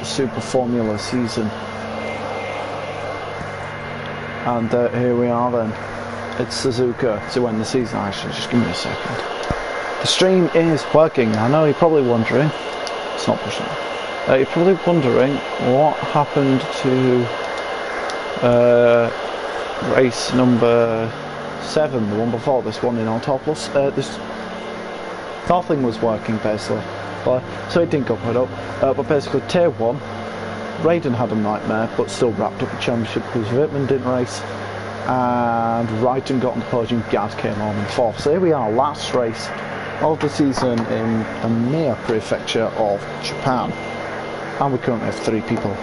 Super Formula season. And here we are then. It's Suzuka to end the season. Actually, just give me a second. The stream is working. I know you're probably wondering. It's not pushing. You're probably wondering what happened to race number 7, the one before this one in Autoplus. Nothing was working basically, so it didn't go put up. But basically, Tier 1, Raiden had a nightmare, but still wrapped up the championship because Wittmann didn't race, and Raiden got on the podium. Gad came on in 4th. So here we are, last race of the season in the Mie prefecture of Japan, and we currently have 3 people.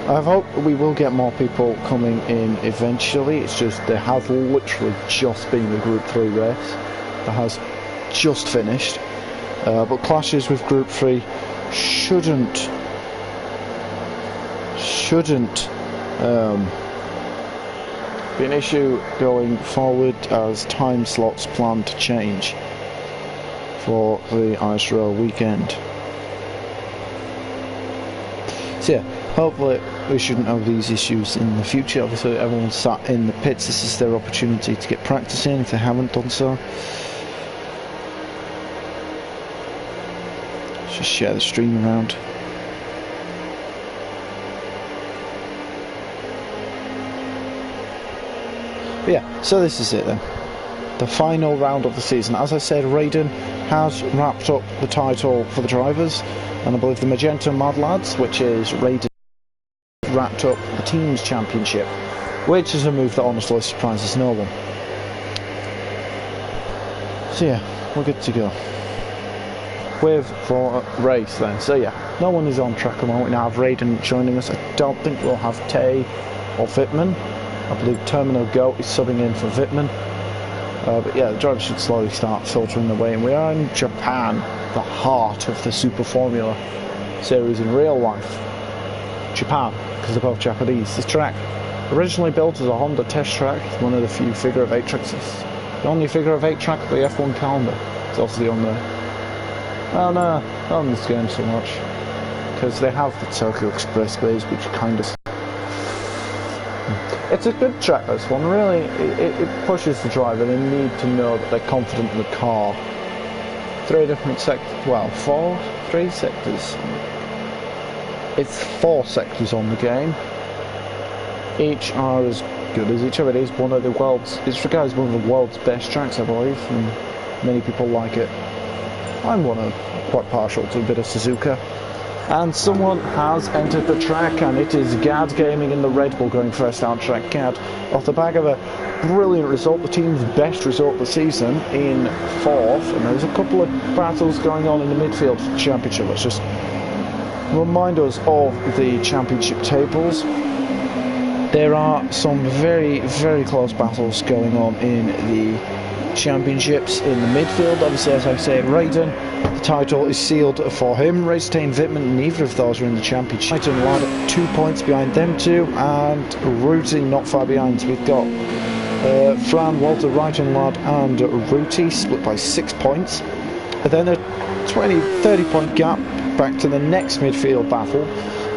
I hope we will get more people coming in eventually. It's just there has literally just been the Group 3 race that has just finished, but clashes with Group 3 shouldn't be an issue going forward, as time slots plan to change for the ISRL weekend. So yeah, hopefully we shouldn't have these issues in the future. Obviously everyone's sat in the pits. This is their opportunity to get practice in if they haven't done so. Let's just share the stream around. But yeah, so this is it then. The final round of the season. As I said, Raiden has wrapped up the title for the drivers, and I believe the Magenta Mad Lads, which is Raiden, wrapped up the team's championship, which is a move that honestly surprises no one. So yeah, we're good to go with for a race then. So yeah, no one is on track at the moment. We now have Raiden joining us. I don't think we'll have Tay or Wittmann. I believe Terminal Go is subbing in for Wittmann. But yeah, the drivers should slowly start filtering their way in. We are in Japan, the heart of the Super Formula series in real life. Japan, because they're both Japanese. This track, originally built as a Honda test track, it's one of the few figure of 8 tracks. It's the only figure of 8 track of the F1 calendar. It's obviously on the... well, no, not on this game so much, because they have the Tokyo Expressways, which kind of... It's a good track, this one, really. It pushes the driver. They need to know that they're confident in the car. 3 different sectors, well, 3 sectors. It's 4 sectors on the game. Each are as good as each other. It is one of the world's, it's regarded as one of the world's best tracks, I believe, and many people like it. I'm quite partial to a bit of Suzuka. And someone has entered the track, and it is Gad Gaming in the Red Bull going first out track. Gad, off the back of a brilliant result, the team's best result of the season, in 4th, and there's a couple of battles going on in the midfield for the championship. Let's just remind us of the championship tables. There are some very, very close battles going on in the championships in the midfield. Obviously, as I said, Raiden, the title is sealed for him. Racetain, Wittmann, neither of those are in the championship. Raiden lad 2 points behind them 2, and Ruti not far behind. So we've got Fran, Walter, Raiden lad and Ruti split by 6 points. And then a 20-30 point gap back to the next midfield battle,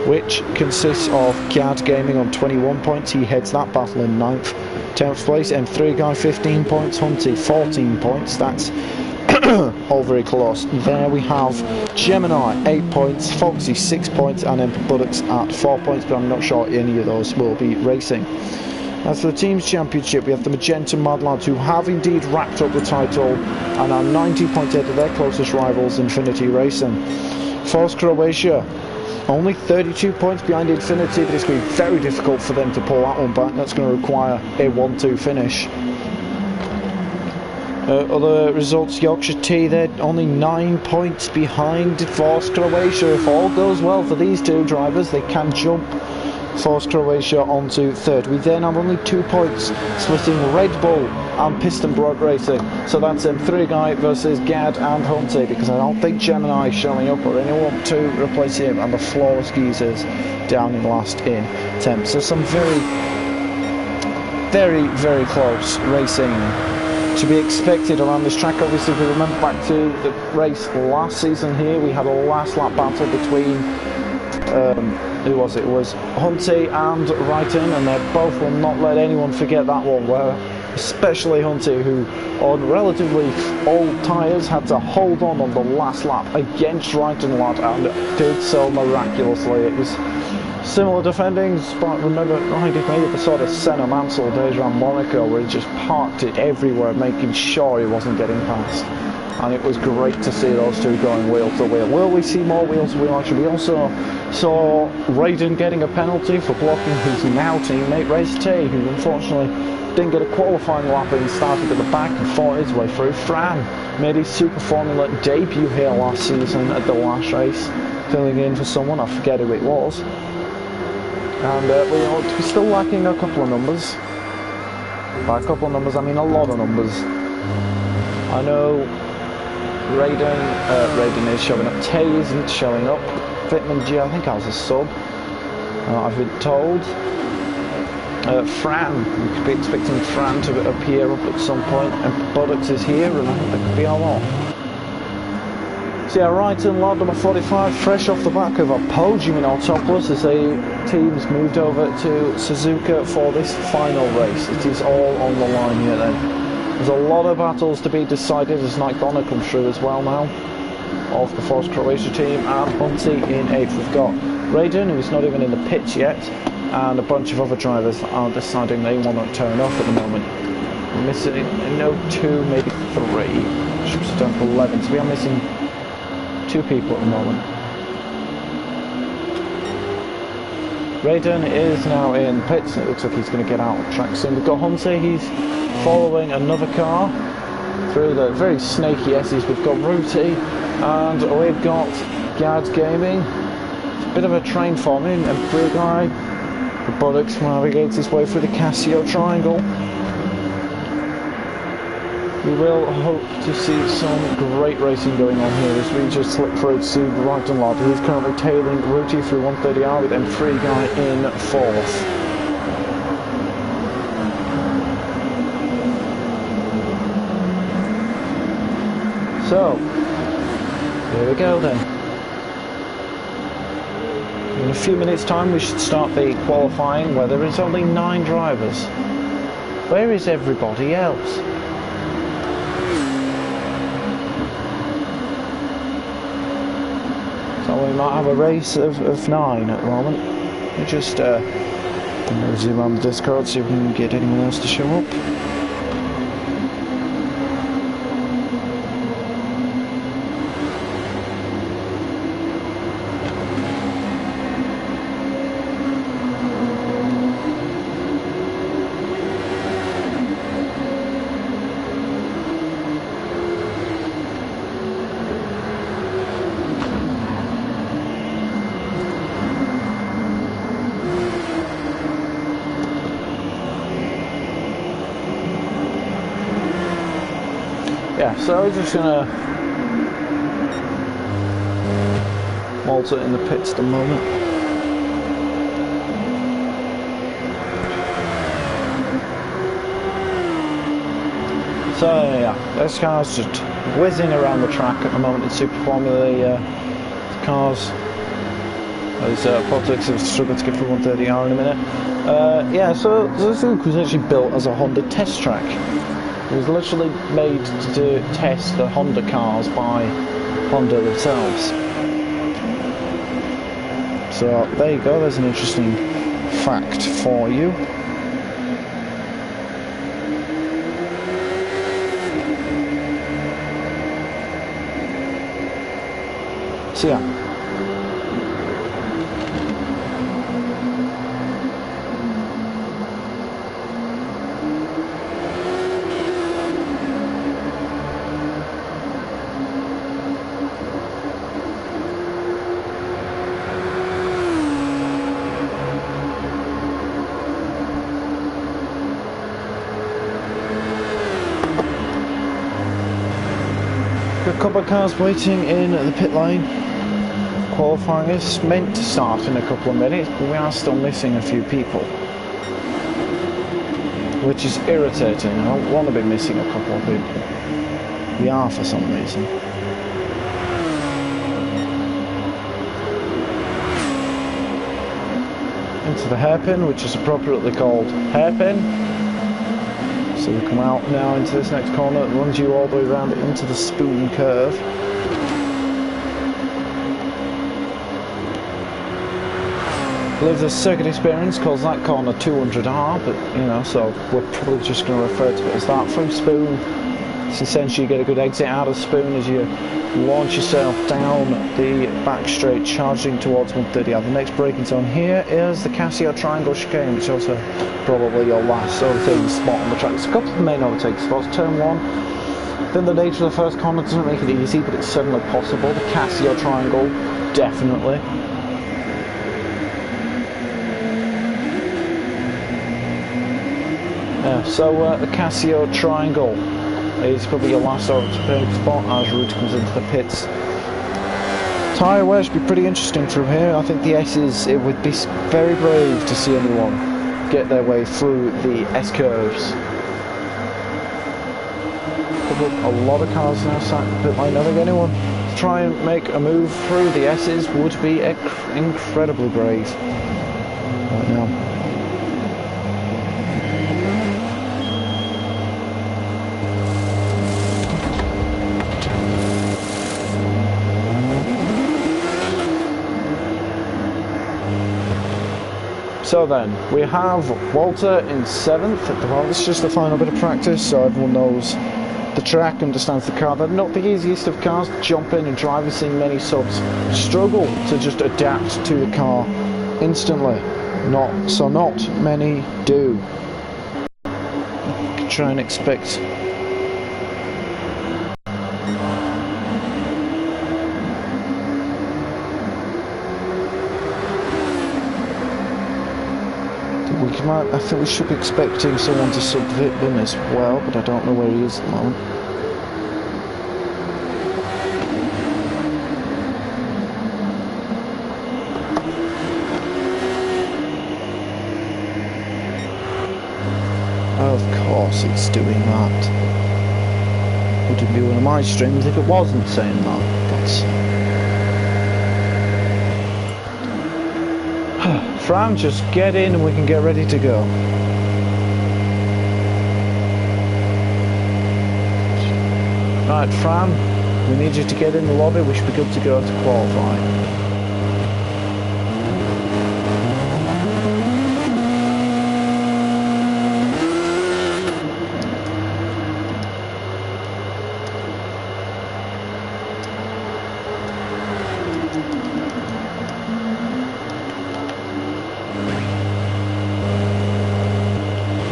which consists of Gad Gaming on 21 points. He heads that battle in 9th. 10th place, M3 guy 15 points, Hunty 14 points. That's all very close. There we have Gemini 8 points, Foxy 6 points, and then Buttocks at 4 points, but I'm not sure any of those will be racing. As for the team's championship, we have the Magenta Mad Lads, who have indeed wrapped up the title and are 90 points ahead of their closest rivals, Infinity Racing. Force Croatia, only 32 points behind Infinity, but it's going to be very difficult for them to pull that one back. That's going to require a 1-2 finish. Other results, Yorkshire T, they're only 9 points behind Force Croatia. If all goes well for these 2 drivers, they can jump Force Croatia onto 3rd. We then have only 2 points splitting Red Bull and Piston Broad Racing. So that's M3 guy versus Gad and Hunty, because I don't think Gemini is showing up or anyone to replace him, and the Flawless Geezers down in last in 10th. So some very, very, very close racing to be expected around this track. Obviously, if we remember back to the race last season here, we had a last lap battle between who was it? It was Hunty and Wrighton, and they both will not let anyone forget that one, where especially Hunty, who on relatively old tyres had to hold on the last lap against Wrighton lad, and did so miraculously. It was similar defending, but remember, he made it the sort of Senna Mansell days around Monaco, where he just parked it everywhere, making sure he wasn't getting past. And it was great to see those two going wheel to wheel. Will we see more wheel to wheel action? We also saw Raiden getting a penalty for blocking his now teammate Race T, who unfortunately didn't get a qualifying lap and started at the back and fought his way through. Fran made his Super Formula debut here last season at the last race, filling in for someone, I forget who it was. And we're still lacking a couple of numbers. By a couple of numbers, I mean a lot of numbers. I know Raiden is showing up. Tay isn't showing up. Fitman G, I think I was a sub. I've been told. Fran, we could be expecting Fran to appear up at some point. And Buttocks is here, and I think that could be a lot. So yeah, Wrighton, lap number 45, fresh off the back of a podium in Autopolis as the teams moved over to Suzuka for this final race. It is all on the line here then. There's a lot of battles to be decided as Nike Bonner comes through as well now, of the Force Croatia team, and Hunty in 8th. We've got Raiden, who's not even in the pits yet, and a bunch of other drivers are deciding they want to turn off at the moment. We're missing no 2, maybe 3, which is down to 11, so we are missing 2 people at the moment. Raiden is now in pits, and it looks like he's going to get out of track soon. We've got Hunty, he's following another car through the very snaky S's. We've got Ruti, and we've got Gads Gaming. It's a bit of a train forming, and Free Guy, the Buttocks navigates his way through the Casio triangle. We will hope to see some great racing going on here as we just slip through to Wrighton Lad, who is currently tailing Ruti through 130R with then Free Guy in 4th. So, here we go then. In a few minutes' time we should start the qualifying, where there is only 9 drivers. Where is everybody else? So we might have a race of 9 at the moment. We'll just zoom on the Discord, see if we can get anyone else to show up. Yeah, so we're just gonna Malta in the pits at the moment. So yeah, this car's just whizzing around the track at the moment in Super Formula. The cars, those Buttocks have struggled to get through 130R in a minute. Yeah, so Suzuka was actually built as a Honda test track. It was literally made to test the Honda cars by Honda themselves. So there you go, there's an interesting fact for you. So yeah. A couple of cars waiting in the pit lane. Qualifying is meant to start in a couple of minutes, but we are still missing a few people, which is irritating. I don't want to be missing a couple of people. We are for some reason. into the hairpin, which is appropriately called hairpin. So we come out now into this next corner, it runs you all the way around into the spoon curve. I believe the circuit experience calls that corner 200R, but you know, so we're probably just going to refer to it as that. From spoon, it's essentially you get a good exit out of spoon as you launch yourself down the back straight, charging towards 130R. The next braking zone here is the Casio Triangle Chicane, which is also probably your last overtaking spot on the track. There's a couple of main overtaking spots. Turn 1, then the nature of the first corner doesn't make it easy, but it's certainly possible. The Casio Triangle, definitely. Yeah, so the Casio Triangle is probably your last overtaking spot as route comes into the pits. Tyre wear should be pretty interesting from here. I think the S's, it would be very brave to see anyone get their way through the S curves. A lot of cars now sat in the pit lane. I think anyone to try and make a move through the S's would be incredibly brave right now. So then, we have Walter in 7th at the moment. This is just the final bit of practice, so everyone knows the track, understands the car. They're not the easiest of cars to jump in and drive. We've seen many subs struggle to just adapt to the car instantly. Not many do. You can try and expect I think we should be expecting someone to sub Vitman as well, but I don't know where he is at the moment. Of course it's doing that. Wouldn't be one of my streams if it wasn't saying that. But Fran, just get in and we can get ready to go. Right, Fran, we need you to get in the lobby. We should be good to go to qualify.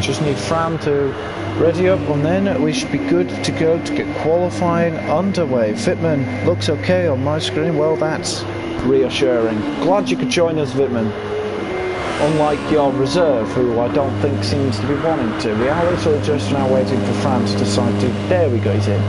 Just need Fran to ready up and then we should be good to go to get qualifying underway. Vitman looks okay on my screen. Well, that's reassuring. Glad you could join us, Vitman. Unlike your reserve, who I don't think seems to be wanting to. We are literally just now waiting for Fran to decide to... There we go, he's in.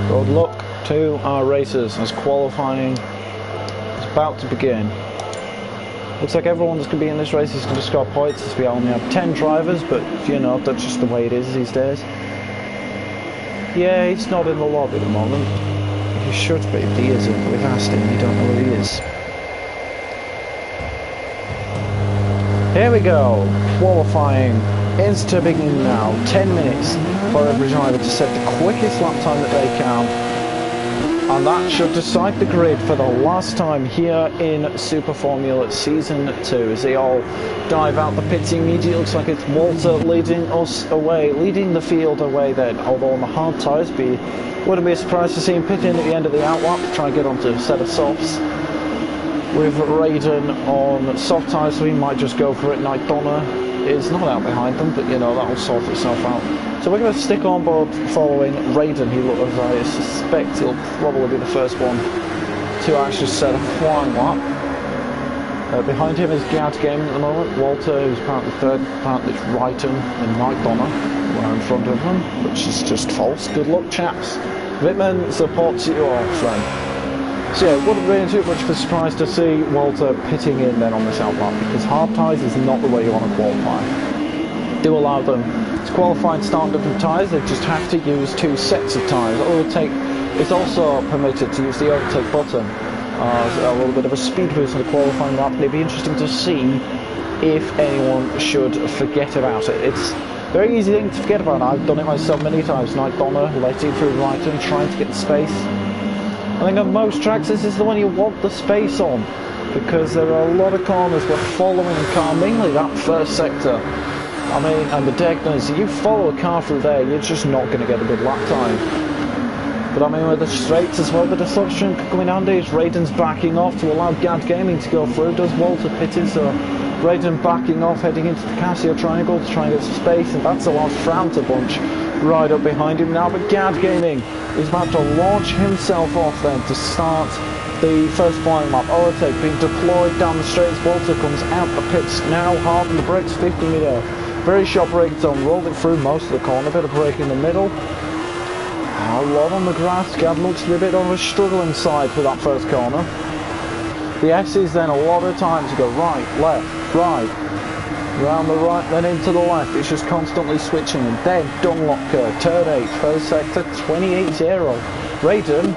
Good luck to our racers as qualifying is about to begin. Looks like everyone that's going to be in this race is going to score points, as we only have 10 drivers, but you know, that's just the way it is these days. Yeah, he's not in the lobby at the moment. He should be, if he isn't. We've asked him, we don't know where he is. Here we go, qualifying is to begin now. 10 minutes for every driver to set the quickest lap time that they can. And that should decide the grid for the last time here in Super Formula Season 2 as they all dive out the pits immediately. Looks like it's Walter leading us away, leading the field away then. Although on the hard tyres, wouldn't be surprised to see him pit in at the end of the outlap to try and get onto a set of softs. With Raiden on soft tyres, so he might just go for it. Night Donna is not out behind them, but you know, that'll sort itself out. So we're going to stick on board following Raiden. I suspect he'll probably be the first one to actually set a flying lap. Behind him is Gad Gaming at the moment. Walter, who's apparently third, apparently it's Raiden and Night Donna who are in front of them, which is just false. Good luck, chaps. Vitman supports you all, friend. So yeah, wouldn't be too much of a surprise to see Walter pitting in then on this outlap, because hard tyres is not the way you want to qualify. Do allow them to qualify and start different tyres, they just have to use 2 sets of tyres. It's also permitted to use the overtake button. A little bit of a speed boost on the qualifying lap. It'd be interesting to see if anyone should forget about it. It's a very easy thing to forget about. I've done it myself many times. Night Donner, letting through right and trying to get the space. I think on most tracks this is the one you want the space on, because there are a lot of corners where following a car, mainly that first sector, I mean, and the Degners, you follow a car through there, you're just not going to get a good lap time. But I mean, with the straights as well, the disruption could come in handy. As Raiden's backing off to allow Gad Gaming to go through. Does Walter pit in? So Raiden backing off, heading into the Casio triangle to try and get some space, and that's allowed Fran to bunch right up behind him now. But Gad Gaming is about to launch himself off then to start the first flying lap. Overtake being deployed down the straight as Walter comes out the pits now, hard on the brakes, 50 metre. Very sharp braking zone, rolled it through most of the corner, a bit of brake in the middle. A lot on the grass. Gad looks to be a bit on a struggling side for that first corner. The S's then a lot of times to go right, left, right, round the right, then into the left. It's just constantly switching. And then Dunlop curve, turn 8, first sector, 28.0. Raiden,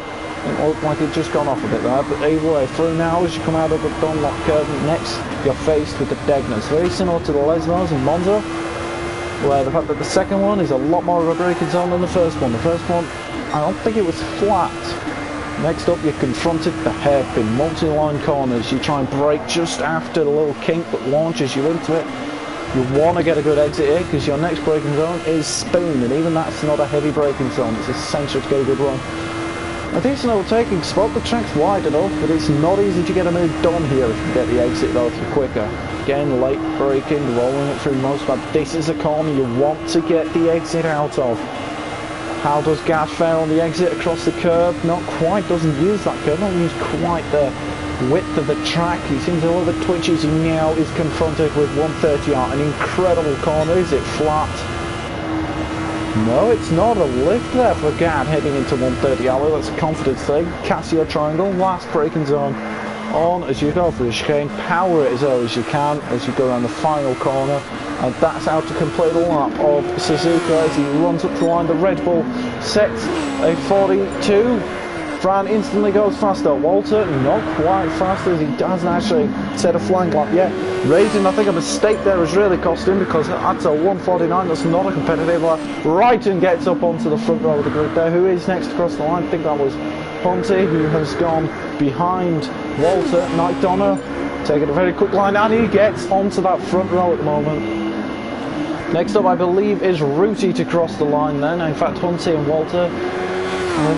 it looked like he'd just gone off a bit there, but either way, through now as you come out of the Dunlop curve. Next, you're faced with the Degners. Very similar to the Lesmos and Monza, where the fact that the second one is a lot more of a braking zone than the first one. The first one, I don't think it was flat. Next up, you're confronted the hairpin, multi-line corners. You try and brake just after the little kink that launches you into it. You want to get a good exit here, because your next braking zone is Spoon, and even that's not a heavy braking zone. It's essential to get a good run. A decent overtaking spot. The track's wide enough, but it's not easy to get a move done here if you get the exit though, if you're quicker. Again, late braking, rolling it through most, but this is a corner you want to get the exit out of. How does Gad fare on the exit across the curb? Not quite, doesn't use that curb, not use quite the width of the track. He seems a little bit twitchy as he now is confronted with 130 out. An incredible corner. Is it flat? No, it's not. A lift there for Gad heading into 130 alley. That's a confidence thing. Casio triangle, last braking zone on as you go through the chicane. Power it as early as you can as you go around the final corner. And that's how to complete a lap of Suzuka as he runs up the line. The Red Bull sets a 42. Fran instantly goes faster. Walter not quite fast as he doesn't actually set a flying lap yet. Raiden, I think a mistake there has really cost him, because that's a 149. That's not a competitive lap. Raiden gets up onto the front row of the group there. Who is next across the line? I think that was Ponte, who has gone behind Walter. Night Donner taking a very quick line, and he gets onto that front row at the moment. Next up, I believe, is Ruti to cross the line then. In fact, Hunty and Walter.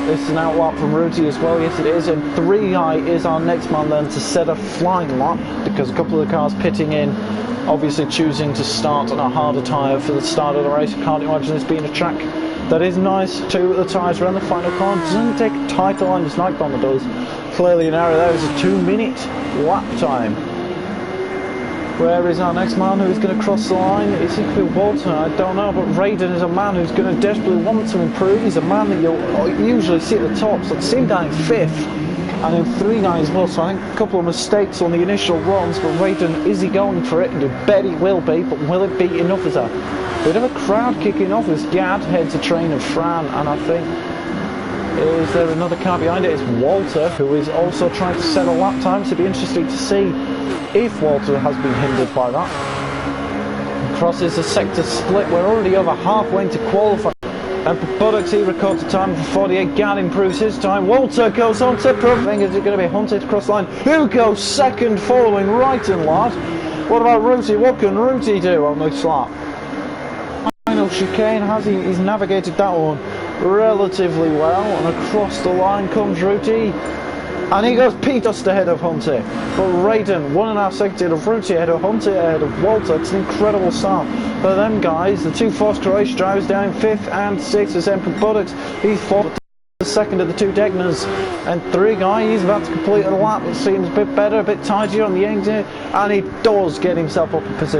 This is an outlap from Ruti as well. Yes, it is. And 3i is our next man then to set a flying lap, because a couple of the cars pitting in, obviously choosing to start on a harder tyre for the start of the race. I can't imagine this being a track that is nice to the tyres around the final corner. Doesn't take a tighter line as Night Donner does. Clearly an error there. It's a 2-minute lap time. Where is our next man who's going to cross the line? Is it going to be Walter? I don't know, but Raiden is a man who's going to desperately want to improve. He's a man that you'll usually see at the top, so it's him down in 5th and in 3.9 as well, so I think a couple of mistakes on the initial runs, but Raiden, is he going for it? And I bet he will be, but will it be enough? Is a bit of a crowd kicking off as Gad heads a train of Fran, and I think, is there another car behind it? It's Walter, who is also trying to set a lap time, so it'll be interesting to see if Walter has been hindered by that. Crosses the sector split. We're already over halfway into qualifying. And for Buttocks, he records a time for 48. Gad improves his time. Walter goes on to Proving. Is it going to be Hunted across the line? Who goes second following Raiden, lad? What about Ruti? What can Ruti do on this lap? Final chicane, he's navigated that one relatively well. And across the line comes Ruti. And he goes P-Dust ahead of Hunter. But Raiden, 1.5 seconds ahead of Ruti, ahead of Hunter, ahead of Walter. It's an incredible start for them guys. The two Force Croatia drivers down 5th and 6th as Emperor Buttocks. He's fourth, the second of the two Degners. And 3 he's about to complete a lap that seems a bit better, a bit tidier on the exit. And he does get himself up in position.